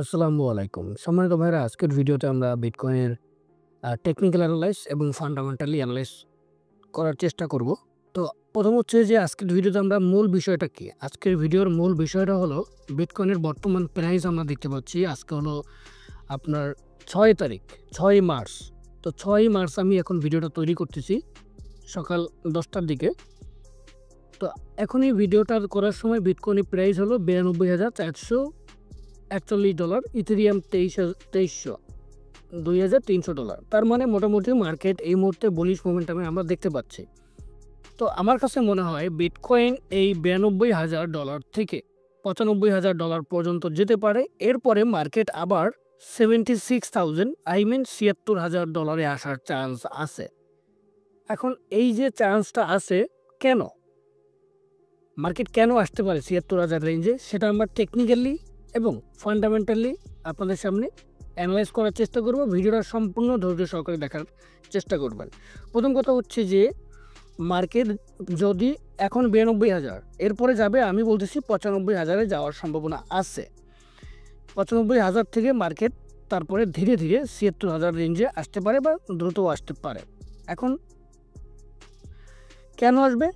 আসসালামু আলাইকুম। সম্মানিত ভাইরা, আজকের ভিডিওতে আমরা বিটকয়েনের টেকনিক্যাল অ্যানালাইস এবং ফান্ডামেন্টালি অ্যানালাইস করার চেষ্টা করব। তো প্রথম হচ্ছে যে আজকের ভিডিওতে আমরা মূল বিষয়টা কি? আজকের ভিডিওর মূল বিষয়টা হলো বিটকয়েনের বর্তমান প্রাইস আমরা দেখতে পাচ্ছি। আজকে হলো আপনার ৬ তারিখ, ৬ মার্চ। তো ৬ মার্চ আমি এখন ভিডিওটা তৈরি করতেছি সকাল ১০টার দিকে। তো এখন এই ভিডিওটা করার সময় বিটকয়েনের প্রাইস হলো $৯২,৪৪১ ইথেরিয়াম $২৩০০ $২,৩০০। তার মানে মোটামুটি মার্কেট এই মুহূর্তে বুলিশ মোমেন্টামে আমরা দেখতে পাচ্ছি। তো আমার কাছে মনে হয় বিটকয়েন এই $৯২,০০০ থেকে $৯৫,০০০ পর্যন্ত যেতে পারে। এরপরে মার্কেট আবার 76,000 $৭৬,০০০ আসার চান্স আছে। এখন এই যে চান্সটা আছে, কেন মার্কেট কেন আসতে পারে ৭৬,০০০ রেঞ্জে, সেটা আমরা টেকনিক্যালি এবং ফান্ডামেন্টালি আপনাদের সামনে অ্যানালাইজ করার চেষ্টা করব। ভিডিওটা সম্পূর্ণ ধৈর্য সহকারে দেখার চেষ্টা করবেন। প্রথম কথা হচ্ছে যে মার্কেট যদি এখন ৯২,০০০ এরপরে যাবে, আমি বলতেছি ৯৫,০০০ যাওয়ার সম্ভাবনা আছে। ৯৫,০০০ থেকে মার্কেট তারপরে ধীরে ধীরে ৭৬,০০০ রেঞ্জে আসতে পারে বা দ্রুতও আসতে পারে। এখন কেন আসবে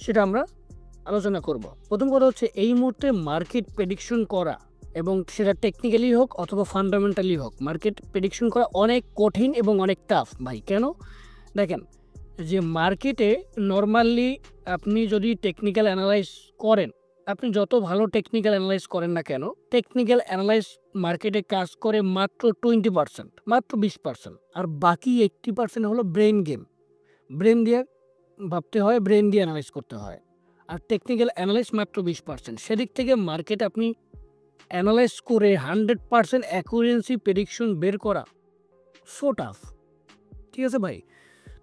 সেটা আমরা আলোচনা করব। প্রথম কথা হচ্ছে এই মুহূর্তে মার্কেট প্রেডিকশন করা, এবং সেটা টেকনিক্যালি হোক অথবা ফান্ডামেন্টালি হোক, মার্কেট প্রেডিকশন করা অনেক কঠিন এবং অনেক টাফ ভাই। কেন? দেখেন যে মার্কেটে নর্মালি আপনি যদি টেকনিক্যাল অ্যানালাইজ করেন, আপনি যত ভালো টেকনিক্যাল অ্যানালাইজ করেন না কেন, টেকনিক্যাল অ্যানালাইজ মার্কেটে কাজ করে মাত্র 20%, মাত্র 20%। আর বাকি 80% হলো ব্রেন গেম। ব্রেন দিয়ে ভাবতে হয়, ব্রেন দিয়ে অ্যানালাইজ করতে হয়। আর টেকনিক্যাল অ্যানালাইজ মাত্র 20%। সেদিক থেকে মার্কেট আপনি অ্যানালাইজ করে 100% অ্যাকুরেন্সি প্রেডিকশন বের করা সো টাফ। ঠিক আছে ভাই?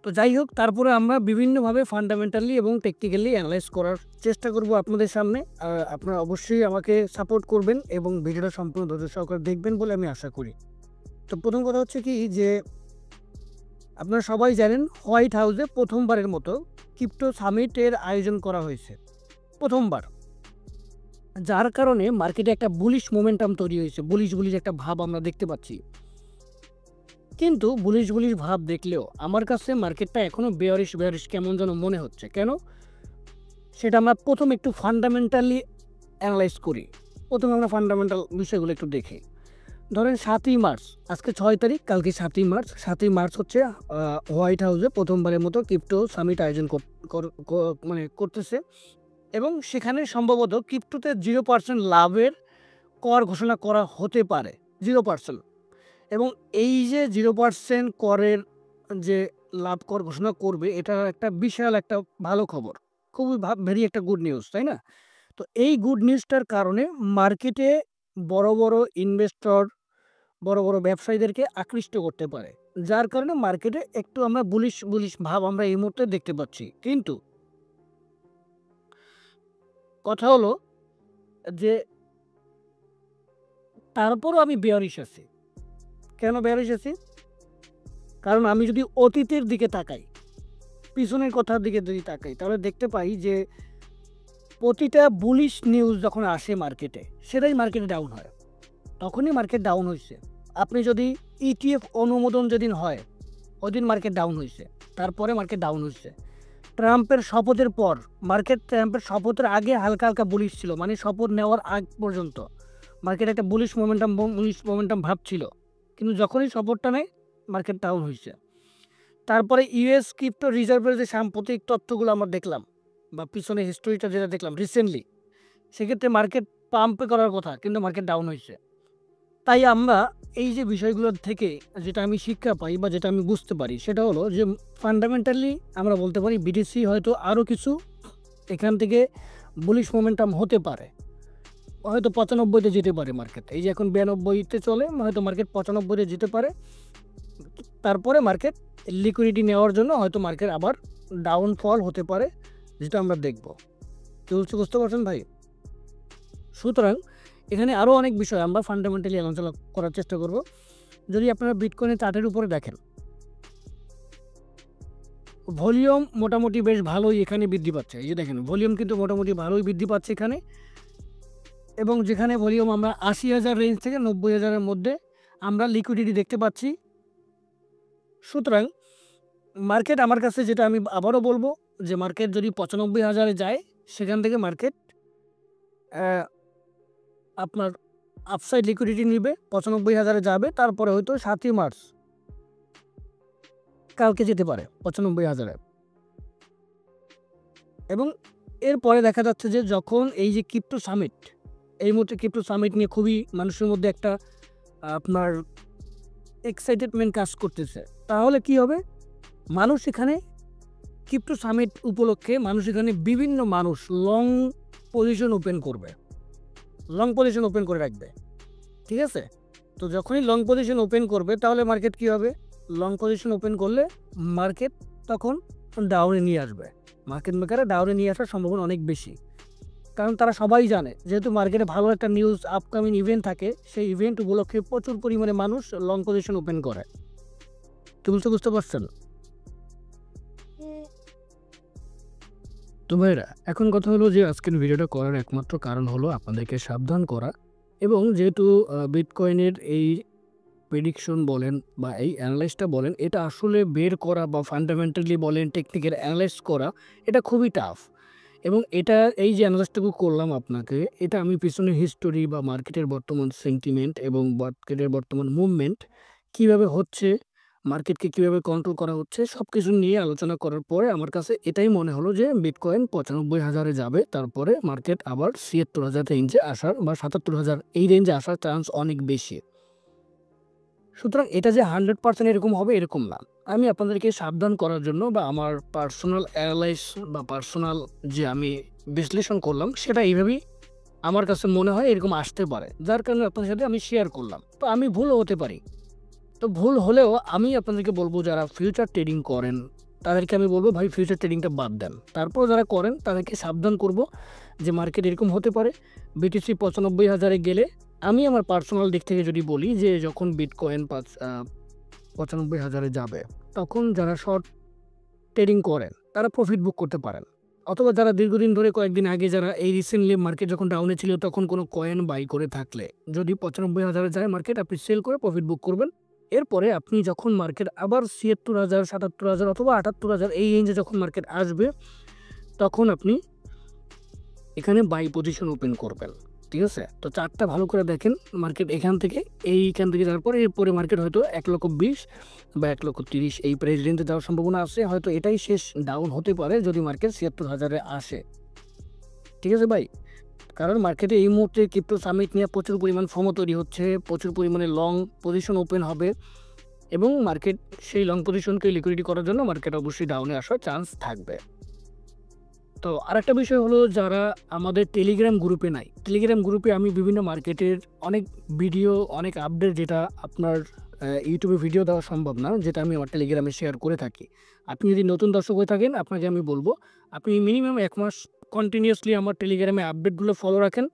তো যাই হোক, তারপরে আমরা বিভিন্নভাবে ফান্ডামেন্টালি এবং টেকনিক্যালি অ্যানালাইজ করার চেষ্টা করব আপনাদের সামনে। আপনারা অবশ্যই আমাকে সাপোর্ট করবেন এবং ভিডিওটা সম্পূর্ণ ধৈর্য সহকারে দেখবেন বলে আমি আশা করি। তো প্রথম কথা হচ্ছে কি যে আপনারা সবাই জানেন হোয়াইট হাউসে প্রথমবারের মতো ক্রিপ্টো সামিটের আয়োজন করা হয়েছে, প্রথমবার। যার কারণে মার্কেটে একটা বুলিশ মোমেন্টাম তৈরি হয়েছে, বুলিশ একটা ভাব আমরা দেখতে পাচ্ছি। কিন্তু বুলিশ ভাব দেখলেও আমার কাছে মার্কেটটা এখনও বেয়ারিশ কেমন যেন মনে হচ্ছে। কেন? সেটা আমরা প্রথম একটু ফান্ডামেন্টালি অ্যানালাইজ করি। প্রথমে আমরা ফান্ডামেন্টাল বিষয়গুলো একটু দেখি। ধরেন ৭ই মার্চ, আজকে ৬ তারিখ, কালকে ৭ই মার্চ। ৭ই মার্চ হচ্ছে হোয়াইট হাউসে প্রথমবারের মতো ক্রিপ্টো সামিট আয়োজন করতেছে, এবং সেখানে সম্ভবত ক্রিপ্টোতে 0% লাভের কর ঘোষণা করা হতে পারে, 0%। এবং এই যে 0% করের যে লাভ কর ঘোষণা করবে, এটা একটা বিশাল একটা ভালো খবর, খুবই ভেরি একটা গুড নিউজ, তাই না? তো এই গুড নিউজটার কারণে মার্কেটে বড় ইনভেস্টর, বড় ব্যবসায়ীদেরকে আকৃষ্ট করতে পারে, যার কারণে মার্কেটে একটু আমরা বুলিশ ভাব আমরা এই মুহূর্তে দেখতে পাচ্ছি। কিন্তু কথা হলো যে তারপরও আমি বেয়ারিশ আছি। কেন বেয়ারিশ আছি? কারণ আমি যদি অতীতের দিকে তাকাই, পিছনের কথার দিকে যদি তাকাই, তাহলে দেখতে পাই যে প্রতিটা বুলিশ নিউজ যখন আসে মার্কেটে, সেটাই মার্কেটে ডাউন হয়। তখনই মার্কেট ডাউন হয়েছে। আপনি যদি ইটিএফ অনুমোদন যেদিন হয়, ওই দিন মার্কেট ডাউন হয়েছে, তারপরে মার্কেট ডাউন হয়েছে। ট্রাম্পের শপথের পর মার্কেট, ট্রাম্পের শপথের আগে হালকা বুলিশ ছিল, মানে শপথ নেওয়ার আগ পর্যন্ত মার্কেট একটা বুলিশ মোমেন্টাম ভাব ছিল। কিন্তু যখনই শপথটা নেয়, মার্কেট ডাউন হয়েছে। তারপরে ইউএস ক্রিপ্টো রিজার্ভের যে সাম্প্রতিক তথ্যগুলো আমরা দেখলাম, বা পিছনে হিস্টোরিটা যেটা দেখলাম রিসেন্টলি, সেক্ষেত্রে মার্কেট পাম্পে করার কথা, কিন্তু মার্কেট ডাউন হয়েছে। তাই আমরা এই যে বিষয়গুলোর থেকে যেটা আমি শিক্ষা পাই বা যেটা আমি বুঝতে পারি, সেটা হলো যে ফান্ডামেন্টালি আমরা বলতে পারি বিটিসি হয়তো আরও কিছু এখান থেকে বুলিশ মোমেন্টাম হতে পারে, হয়তো ৯৫-তে যেতে পারে মার্কেট। এই যে এখন ৯২-তে চলে, হয়তো মার্কেট ৯৫-তে যেতে পারে। তারপরে মার্কেট লিকুইডিটি নেওয়ার জন্য হয়তো মার্কেট আবার ডাউনফল হতে পারে, যেটা আমরা দেখব। বুঝতে পারছেন ভাই? সুতরাং এখানে আরও অনেক বিষয় আমরা ফান্ডামেন্টালি আলোচনা করার চেষ্টা করব। যদি আপনারা বিটকয়েনের চার্টের উপরে দেখেন, ভলিউম মোটামুটি বেশ ভালোই এখানে বৃদ্ধি পাচ্ছে। এই যে দেখেন, ভলিউম কিন্তু মোটামুটি ভালোই বৃদ্ধি পাচ্ছে এখানে। এবং যেখানে ভলিউম আমরা ৮০,০০০ রেঞ্জ থেকে ৯০,০০০-এর মধ্যে আমরা লিকুইডিটি দেখতে পাচ্ছি। সুতরাং মার্কেট আমার কাছে, যেটা আমি আবারও বলবো, যে মার্কেট যদি ৯৫,০০০-এ যায়, সেখান থেকে মার্কেট আপনার আপসাইড লিকুইডিটি নিবে, ৯৫,০০০-এ যাবে, তারপরে হয়তো ৭ই মার্চ কালকে যেতে পারে ৯৫,০০০-এ। এবং এরপরে দেখা যাচ্ছে যে যখন এই যে ক্রিপ্টো সামিট, এই মুহূর্তে ক্রিপ্টো সামিট নিয়ে খুবই মানুষের মধ্যে একটা আপনার এক্সাইটেডমেন্ট কাজ করতেছে, তাহলে কি হবে, মানুষ এখানে ক্রিপ্টো সামিট উপলক্ষে মানুষ এখানে বিভিন্ন মানুষ লং পজিশন ওপেন করবে, লং পজিশন ওপেন করে রাখবে। ঠিক আছে, তো যখনই লং পজিশন ওপেন করবে তাহলে মার্কেট কী হবে, লং পজিশন ওপেন করলে মার্কেট তখন ডাউনে নিয়ে আসবে, মার্কেট মেকাররা ডাউনে নিয়ে আসার সম্ভাবনা অনেক বেশি। কারণ তারা সবাই জানে যেহেতু মার্কেটে ভালো একটা নিউজ আপকামিং ইভেন্ট থাকে, সেই ইভেন্ট উপলক্ষে প্রচুর পরিমাণে মানুষ লং পজিশন ওপেন করে। তো বুঝতে পারছেন? তো ভাইরা, এখন কথা হলো যে আজকের ভিডিওটা করার একমাত্র কারণ হলো আপনাদেরকে সাবধান করা, এবং যেহেতু বিটকয়েনের এই প্রেডিকশন বলেন বা এই অ্যানালাইসটা বলেন, এটা আসলে বের করা বা ফান্ডামেন্টালি বলেন টেকনিক্যাল অ্যানালাইস করা, এটা খুবই টাফ। এবং এটা এই যে অ্যানালাইসটুকু করলাম আপনাকে, এটা আমি পিছনে হিস্টোরি বা মার্কেটের বর্তমান সেন্টিমেন্ট এবং মার্কেটের বর্তমান মুভমেন্ট কীভাবে হচ্ছে, মার্কেটকে কীভাবে কন্ট্রোল করা হচ্ছে, সব কিছু নিয়ে আলোচনা করার পরে আমার কাছে এটাই মনে হলো যে বিটকয়েন ৯৫,০০০-এ যাবে, তারপরে মার্কেট আবার ৭৬,০০০ রেঞ্জে আসার বা ৭৭,০০০ এই রেঞ্জে আসার চান্স অনেক বেশি। সুতরাং এটা যে 100% এরকম হবে এরকম না, আমি আপনাদেরকে সাবধান করার জন্য বা আমার পার্সোনাল অ্যানালাইস বা পার্সোনাল যে আমি বিশ্লেষণ করলাম, সেটা এইভাবেই আমার কাছে মনে হয় এরকম আসতে পারে, যার কারণে আপনাদের সাথে আমি শেয়ার করলাম। তো আমি ভুলও হতে পারি, তো ভুল হলেও আমি আপনাদেরকে বলবো যারা ফিউচার ট্রেডিং করেন তাদেরকে আমি বলবো ভাই ফিউচার ট্রেডিংটা বাদ দেন। তারপর যারা করেন তাদেরকে সাবধান করব যে মার্কেট এরকম হতে পারে, বিটিসি ৯৫,০০০-এ গেলে, আমি আমার পার্সোনাল দিক থেকে যদি বলি যে যখন বিটকয়েন ৯৫,০০০-এ যাবে, তখন যারা শর্ট ট্রেডিং করেন তারা প্রফিট বুক করতে পারেন, অথবা যারা দীর্ঘদিন ধরে কয়েকদিন আগে যারা এই রিসেন্টলি মার্কেট যখন ডাউনে ছিল তখন কোনো কয়েন বাই করে থাকলে, যদি ৯৫,০০০-এ যায় মার্কেট, আপনি সেল করে প্রফিট বুক করবেন। এরপরে আপনি যখন মার্কেট আবার ৭৬,০০০, ৭৭,০০০ অথবা ৭৮,০০০ এই রেঞ্জে যখন মার্কেট আসবে, তখন আপনি এখানে বাই পজিশন ওপেন করবেন। ঠিক আছে, তো চার্টটা ভালো করে দেখেন, মার্কেট এখান থেকে যাওয়ার পরে এরপরে মার্কেট হয়তো ১,২০,০০০ বা ১,৩০,০০০ এই প্রাইস রেঞ্জে যাওয়ার সম্ভাবনা আছে, হয়তো এটাই শেষ ডাউন হতে পারে যদি মার্কেট ৭৬,০০০-এ আসে। ঠিক আছে ভাই, কারণ মার্কেটে এই মুহূর্তে ক্রিপ্টো সামিট নিয়ে প্রচুর পরিমাণ ফোমো তৈরি হচ্ছে, প্রচুর পরিমাণে লং পজিশন ওপেন হবে, এবং মার্কেট সেই লং পজিশনকে লিকুইডিটি করার জন্য মার্কেট অবশ্যই ডাউনে আসার চান্স থাকবে। তো আরেকটা বিষয় হলো, যারা আমাদের টেলিগ্রাম গ্রুপে নাই, টেলিগ্রাম গ্রুপে আমি বিভিন্ন মার্কেটের অনেক ভিডিও, অনেক আপডেট, যেটা আপনার ইউটিউবে ভিডিও দেওয়া সম্ভব না, যেটা আমি আমার টেলিগ্রামে শেয়ার করে থাকি। আপনি যদি নতুন দর্শক হয়ে থাকেন, আপনাকে আমি বলবো আপনি মিনিমাম ১ মাস কন্টিনিউয়াসলি আমার টেলিগ্রামে আপডেটগুলো ফলো রাখেন,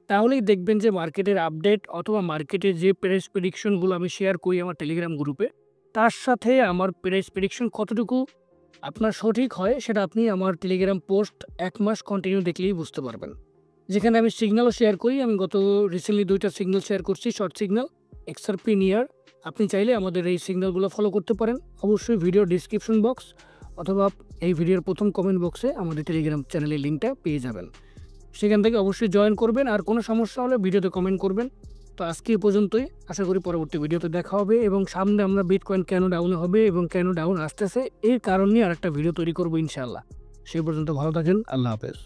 তাহলেই দেখবেন যে মার্কেটের আপডেট অথবা মার্কেটের যে প্রাইস প্রেডিকশনগুলো আমি শেয়ার করি আমার টেলিগ্রাম গ্রুপে, তার সাথে আমার প্রাইস প্রেডিকশন কতটুকু আপনার সঠিক হয় সেটা আপনি আমার টেলিগ্রাম পোস্ট ১ মাস কন্টিনিউ দেখলেই বুঝতে পারবেন। যেখানে আমি সিগন্যালও শেয়ার করি, আমি গত রিসেন্টলি 2টা সিগন্যাল শেয়ার করছি, শর্ট সিগন্যাল, এক্সআরপি নিয়ার। আপনি চাইলে আমাদের এই সিগন্যালগুলো ফলো করতে পারেন। অবশ্যই ভিডিও ডিসক্রিপশন বক্স অথবা এই ভিডিওর প্রথম কমেন্ট বক্সে আমাদের টেলিগ্রাম চ্যানেলের লিঙ্কটা পেয়ে যাবেন, সেখান থেকে অবশ্যই জয়েন করবেন। আর কোনো সমস্যা হলে ভিডিওতে কমেন্ট করবেন। তো আজকে এই পর্যন্তই, আশা করি পরবর্তী ভিডিওতে দেখা হবে, এবং সামনে আমরা বিটকয়েন কেন ডাউন হবে এবং কেন ডাউন আসতেছে এর কারণ নিয়ে আরেকটা ভিডিও তৈরি করবো ইনশাআল্লাহ। সেই পর্যন্ত ভালো থাকেন, আল্লাহ হাফেজ।